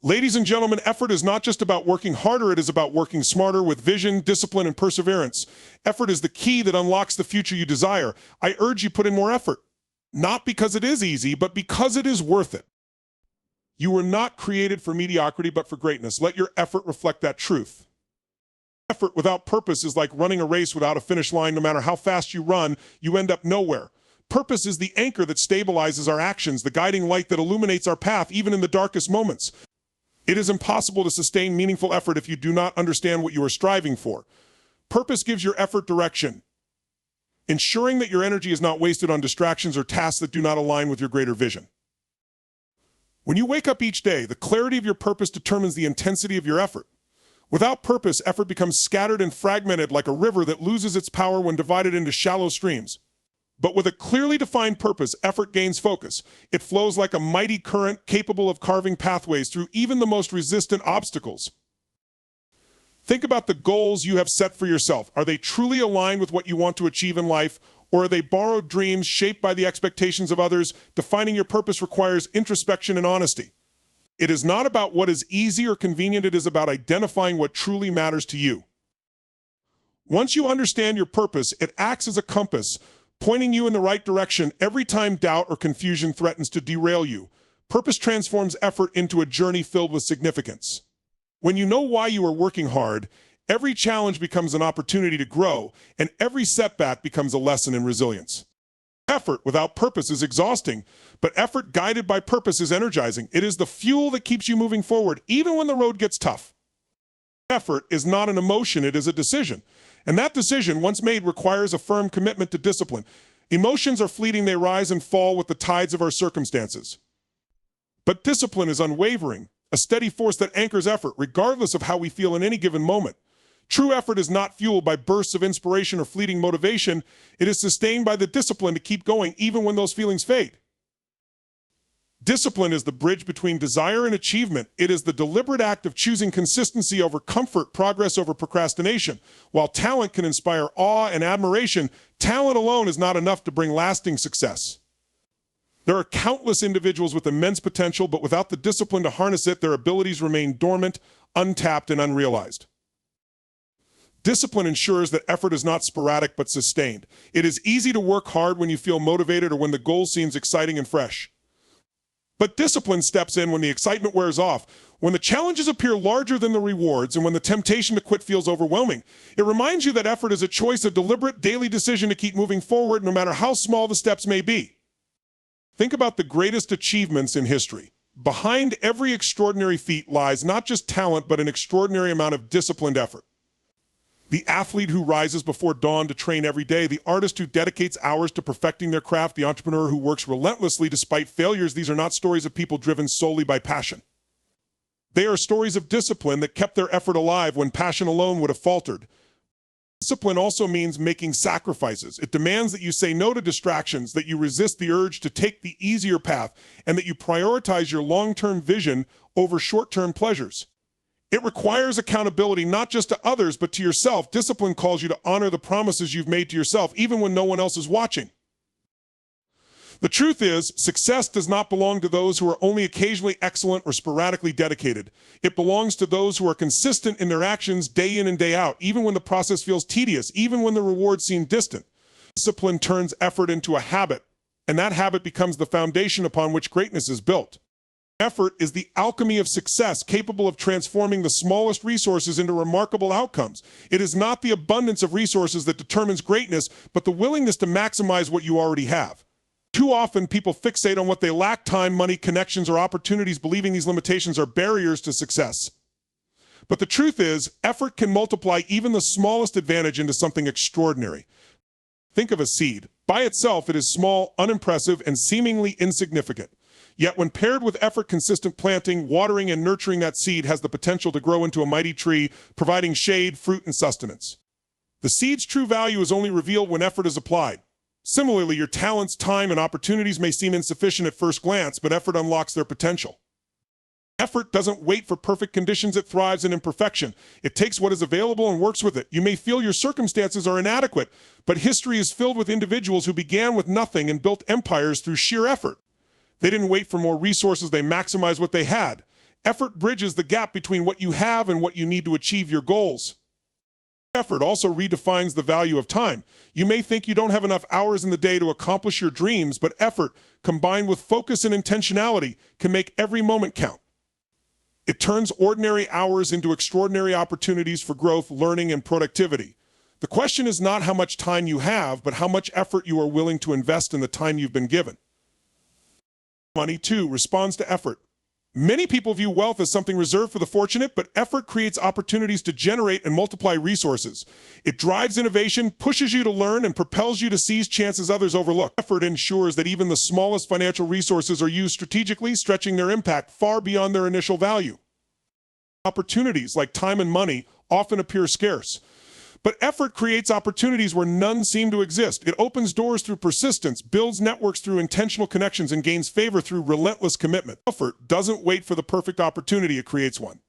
Ladies and gentlemen, effort is not just about working harder, it is about working smarter with vision, discipline, and perseverance. Effort is the key that unlocks the future you desire. I urge you put in more effort. Not because it is easy, but because it is worth it. You were not created for mediocrity, but for greatness. Let your effort reflect that truth. Effort without purpose is like running a race without a finish line. No matter how fast you run, you end up nowhere. Purpose is the anchor that stabilizes our actions, the guiding light that illuminates our path, even in the darkest moments. It is impossible to sustain meaningful effort if you do not understand what you are striving for. Purpose gives your effort direction, ensuring that your energy is not wasted on distractions or tasks that do not align with your greater vision. When you wake up each day, the clarity of your purpose determines the intensity of your effort. Without purpose, effort becomes scattered and fragmented like a river that loses its power when divided into shallow streams. But with a clearly defined purpose, effort gains focus. It flows like a mighty current capable of carving pathways through even the most resistant obstacles. Think about the goals you have set for yourself. Are they truly aligned with what you want to achieve in life, or are they borrowed dreams shaped by the expectations of others? Defining your purpose requires introspection and honesty. It is not about what is easy or convenient, it is about identifying what truly matters to you. Once you understand your purpose, it acts as a compass, pointing you in the right direction every time doubt or confusion threatens to derail you. Purpose transforms effort into a journey filled with significance. When you know why you are working hard, every challenge becomes an opportunity to grow, and every setback becomes a lesson in resilience. Effort without purpose is exhausting, but effort guided by purpose is energizing. It is the fuel that keeps you moving forward, even when the road gets tough. Effort is not an emotion, it is a decision. And that decision, once made, requires a firm commitment to discipline. Emotions are fleeting, they rise and fall with the tides of our circumstances. But discipline is unwavering, a steady force that anchors effort, regardless of how we feel in any given moment. True effort is not fueled by bursts of inspiration or fleeting motivation. It is sustained by the discipline to keep going, even when those feelings fade. Discipline is the bridge between desire and achievement. It is the deliberate act of choosing consistency over comfort, progress over procrastination. While talent can inspire awe and admiration, talent alone is not enough to bring lasting success. There are countless individuals with immense potential, but without the discipline to harness it, their abilities remain dormant, untapped, and unrealized. Discipline ensures that effort is not sporadic but sustained. It is easy to work hard when you feel motivated or when the goal seems exciting and fresh. But discipline steps in when the excitement wears off, when the challenges appear larger than the rewards, and when the temptation to quit feels overwhelming. It reminds you that effort is a choice, a deliberate daily decision to keep moving forward no matter how small the steps may be. Think about the greatest achievements in history. Behind every extraordinary feat lies not just talent, but an extraordinary amount of disciplined effort. The athlete who rises before dawn to train every day, the artist who dedicates hours to perfecting their craft, the entrepreneur who works relentlessly despite failures. These are not stories of people driven solely by passion. They are stories of discipline that kept their effort alive when passion alone would have faltered. Discipline also means making sacrifices. It demands that you say no to distractions, that you resist the urge to take the easier path, and that you prioritize your long-term vision over short-term pleasures. It requires accountability not just to others, but to yourself. Discipline calls you to honor the promises you've made to yourself, even when no one else is watching. The truth is, success does not belong to those who are only occasionally excellent or sporadically dedicated. It belongs to those who are consistent in their actions day in and day out, even when the process feels tedious, even when the rewards seem distant. Discipline turns effort into a habit, and that habit becomes the foundation upon which greatness is built. Effort is the alchemy of success, capable of transforming the smallest resources into remarkable outcomes. It is not the abundance of resources that determines greatness, but the willingness to maximize what you already have. Too often, people fixate on what they lack: time, money, connections, or opportunities, believing these limitations are barriers to success. But the truth is, effort can multiply even the smallest advantage into something extraordinary. Think of a seed. By itself, it is small, unimpressive, and seemingly insignificant. Yet when paired with effort, consistent planting, watering, and nurturing, that seed has the potential to grow into a mighty tree, providing shade, fruit, and sustenance. The seed's true value is only revealed when effort is applied. Similarly, your talents, time, and opportunities may seem insufficient at first glance, but effort unlocks their potential. Effort doesn't wait for perfect conditions, it thrives in imperfection. It takes what is available and works with it. You may feel your circumstances are inadequate, but history is filled with individuals who began with nothing and built empires through sheer effort. They didn't wait for more resources, they maximized what they had. Effort bridges the gap between what you have and what you need to achieve your goals. Effort also redefines the value of time. You may think you don't have enough hours in the day to accomplish your dreams, but effort, combined with focus and intentionality, can make every moment count. It turns ordinary hours into extraordinary opportunities for growth, learning, and productivity. The question is not how much time you have, but how much effort you are willing to invest in the time you've been given. Money, too, responds to effort. Many people view wealth as something reserved for the fortunate, but effort creates opportunities to generate and multiply resources. It drives innovation, pushes you to learn, and propels you to seize chances others overlook. Effort ensures that even the smallest financial resources are used strategically, stretching their impact far beyond their initial value. Opportunities, like time and money, often appear scarce. But effort creates opportunities where none seem to exist. It opens doors through persistence, builds networks through intentional connections, and gains favor through relentless commitment. Effort doesn't wait for the perfect opportunity, it creates one.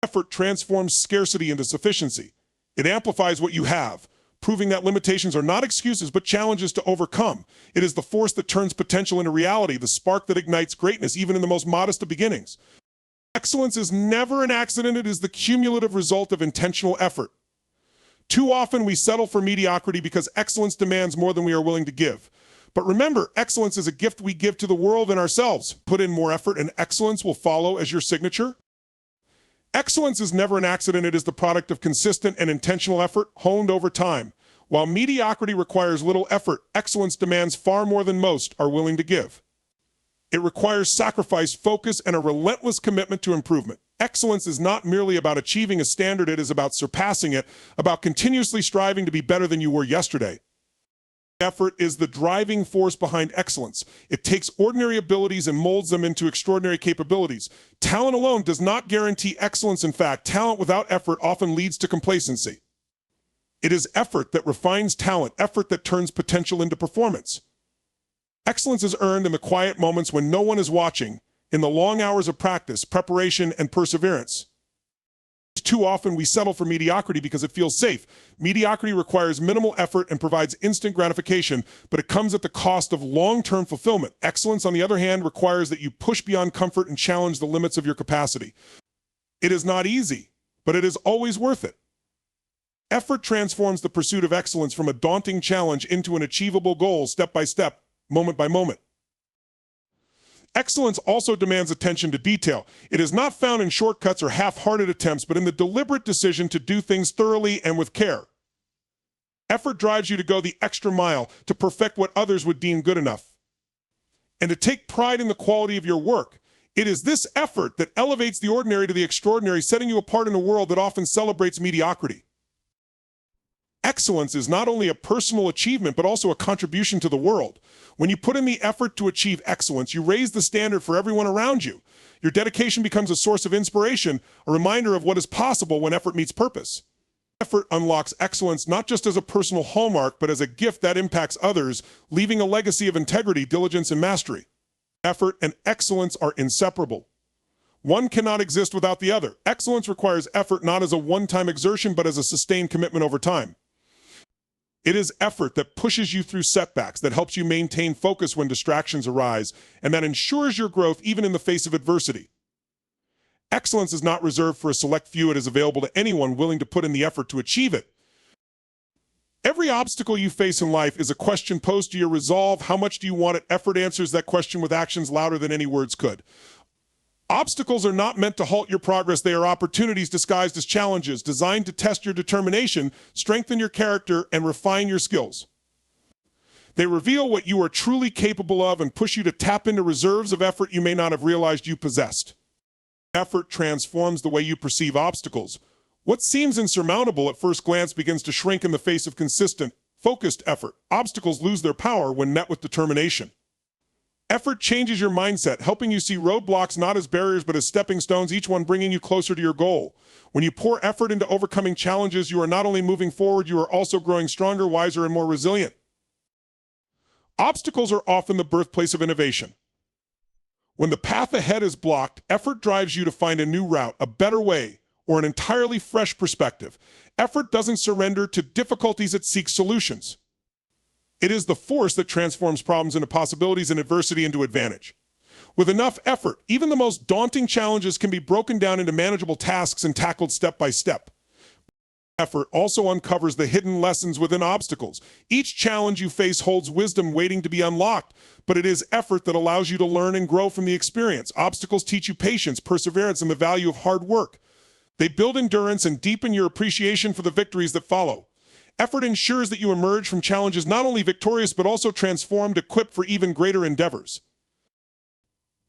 Effort transforms scarcity into sufficiency. It amplifies what you have, proving that limitations are not excuses but challenges to overcome. It is the force that turns potential into reality, the spark that ignites greatness, even in the most modest of beginnings. Excellence is never an accident, it is the cumulative result of intentional effort. Too often we settle for mediocrity because excellence demands more than we are willing to give. But remember, excellence is a gift we give to the world and ourselves. Put in more effort and excellence will follow as your signature. Excellence is never an accident. It is the product of consistent and intentional effort honed over time. While mediocrity requires little effort, excellence demands far more than most are willing to give. It requires sacrifice, focus, and a relentless commitment to improvement. Excellence is not merely about achieving a standard, it is about surpassing it, about continuously striving to be better than you were yesterday. Effort is the driving force behind excellence. It takes ordinary abilities and molds them into extraordinary capabilities. Talent alone does not guarantee excellence. In fact, talent without effort often leads to complacency. It is effort that refines talent, effort that turns potential into performance. Excellence is earned in the quiet moments when no one is watching, in the long hours of practice, preparation, and perseverance. Too often we settle for mediocrity because it feels safe. Mediocrity requires minimal effort and provides instant gratification, but it comes at the cost of long-term fulfillment. Excellence, on the other hand, requires that you push beyond comfort and challenge the limits of your capacity. It is not easy, but it is always worth it. Effort transforms the pursuit of excellence from a daunting challenge into an achievable goal, step by step, moment by moment. Excellence also demands attention to detail. It is not found in shortcuts or half-hearted attempts, but in the deliberate decision to do things thoroughly and with care. Effort drives you to go the extra mile, to perfect what others would deem good enough, and to take pride in the quality of your work. It is this effort that elevates the ordinary to the extraordinary, setting you apart in a world that often celebrates mediocrity. Excellence is not only a personal achievement, but also a contribution to the world. When you put in the effort to achieve excellence, you raise the standard for everyone around you. Your dedication becomes a source of inspiration, a reminder of what is possible when effort meets purpose. Effort unlocks excellence not just as a personal hallmark, but as a gift that impacts others, leaving a legacy of integrity, diligence, and mastery. Effort and excellence are inseparable. One cannot exist without the other. Excellence requires effort not as a one-time exertion, but as a sustained commitment over time. It is effort that pushes you through setbacks, that helps you maintain focus when distractions arise, and that ensures your growth even in the face of adversity. Excellence is not reserved for a select few. It is available to anyone willing to put in the effort to achieve it. Every obstacle you face in life is a question posed to your resolve. How much do you want it? Effort answers that question with actions louder than any words could. Obstacles are not meant to halt your progress. They are opportunities disguised as challenges, designed to test your determination, strengthen your character, and refine your skills. They reveal what you are truly capable of and push you to tap into reserves of effort you may not have realized you possessed. Effort transforms the way you perceive obstacles. What seems insurmountable at first glance begins to shrink in the face of consistent, focused effort. Obstacles lose their power when met with determination. Effort changes your mindset, helping you see roadblocks not as barriers but as stepping stones, each one bringing you closer to your goal. When you pour effort into overcoming challenges, you are not only moving forward, you are also growing stronger, wiser, and more resilient. Obstacles are often the birthplace of innovation. When the path ahead is blocked, effort drives you to find a new route, a better way, or an entirely fresh perspective. Effort doesn't surrender to difficulties, it seeks solutions. It is the force that transforms problems into possibilities and adversity into advantage. With enough effort, even the most daunting challenges can be broken down into manageable tasks and tackled step by step. Effort also uncovers the hidden lessons within obstacles. Each challenge you face holds wisdom waiting to be unlocked, but it is effort that allows you to learn and grow from the experience. Obstacles teach you patience, perseverance, and the value of hard work. They build endurance and deepen your appreciation for the victories that follow. Effort ensures that you emerge from challenges not only victorious but also transformed, equipped for even greater endeavors.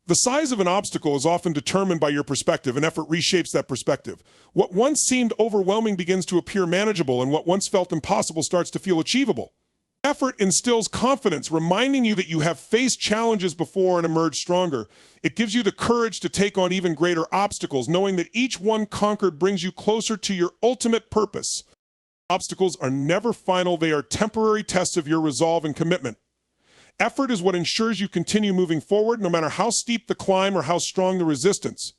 The size of an obstacle is often determined by your perspective, and effort reshapes that perspective. What once seemed overwhelming begins to appear manageable, and what once felt impossible starts to feel achievable. Effort instills confidence, reminding you that you have faced challenges before and emerged stronger. It gives you the courage to take on even greater obstacles, knowing that each one conquered brings you closer to your ultimate purpose. Obstacles are never final, they are temporary tests of your resolve and commitment. Effort is what ensures you continue moving forward, no matter how steep the climb or how strong the resistance.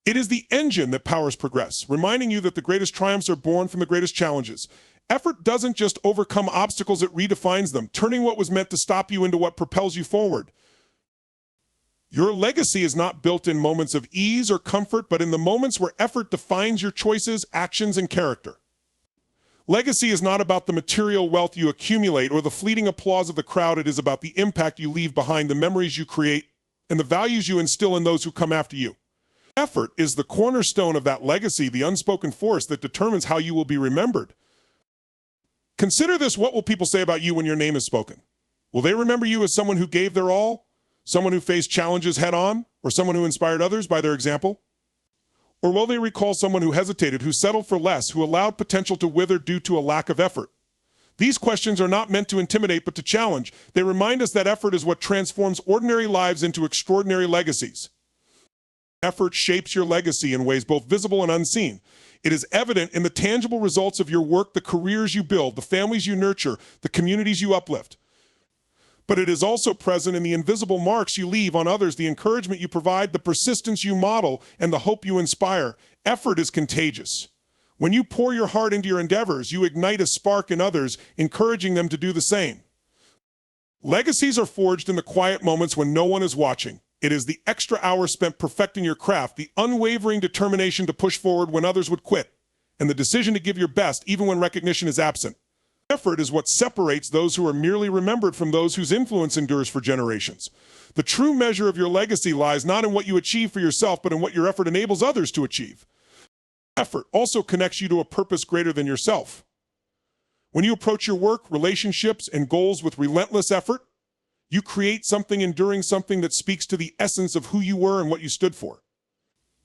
It is the engine that powers progress, reminding you that the greatest triumphs are born from the greatest challenges. Effort doesn't just overcome obstacles, it redefines them, turning what was meant to stop you into what propels you forward. Your legacy is not built in moments of ease or comfort, but in the moments where effort defines your choices, actions, and character. Legacy is not about the material wealth you accumulate or the fleeting applause of the crowd. It is about the impact you leave behind, the memories you create, and the values you instill in those who come after you. Effort is the cornerstone of that legacy, the unspoken force that determines how you will be remembered. Consider this: what will people say about you when your name is spoken? Will they remember you as someone who gave their all, someone who faced challenges head-on, or someone who inspired others by their example? Or will they recall someone who hesitated, who settled for less, who allowed potential to wither due to a lack of effort? These questions are not meant to intimidate, but to challenge. They remind us that effort is what transforms ordinary lives into extraordinary legacies. Effort shapes your legacy in ways both visible and unseen. It is evident in the tangible results of your work, the careers you build, the families you nurture, the communities you uplift. But it is also present in the invisible marks you leave on others, the encouragement you provide, the persistence you model, and the hope you inspire. Effort is contagious. When you pour your heart into your endeavors, you ignite a spark in others, encouraging them to do the same. Legacies are forged in the quiet moments when no one is watching. It is the extra hours spent perfecting your craft, the unwavering determination to push forward when others would quit, and the decision to give your best even when recognition is absent. Effort is what separates those who are merely remembered from those whose influence endures for generations. The true measure of your legacy lies not in what you achieve for yourself, but in what your effort enables others to achieve. Effort also connects you to a purpose greater than yourself. When you approach your work, relationships, and goals with relentless effort, you create something enduring, something that speaks to the essence of who you were and what you stood for.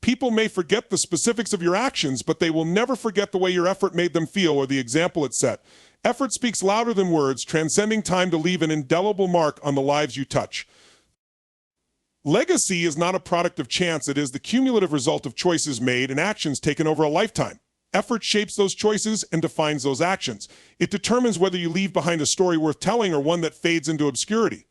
People may forget the specifics of your actions, but they will never forget the way your effort made them feel or the example it set. Effort speaks louder than words, transcending time to leave an indelible mark on the lives you touch. Legacy is not a product of chance. It is the cumulative result of choices made and actions taken over a lifetime. Effort shapes those choices and defines those actions. It determines whether you leave behind a story worth telling or one that fades into obscurity.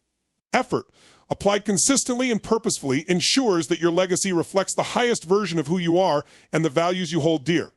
Effort, applied consistently and purposefully, ensures that your legacy reflects the highest version of who you are and the values you hold dear.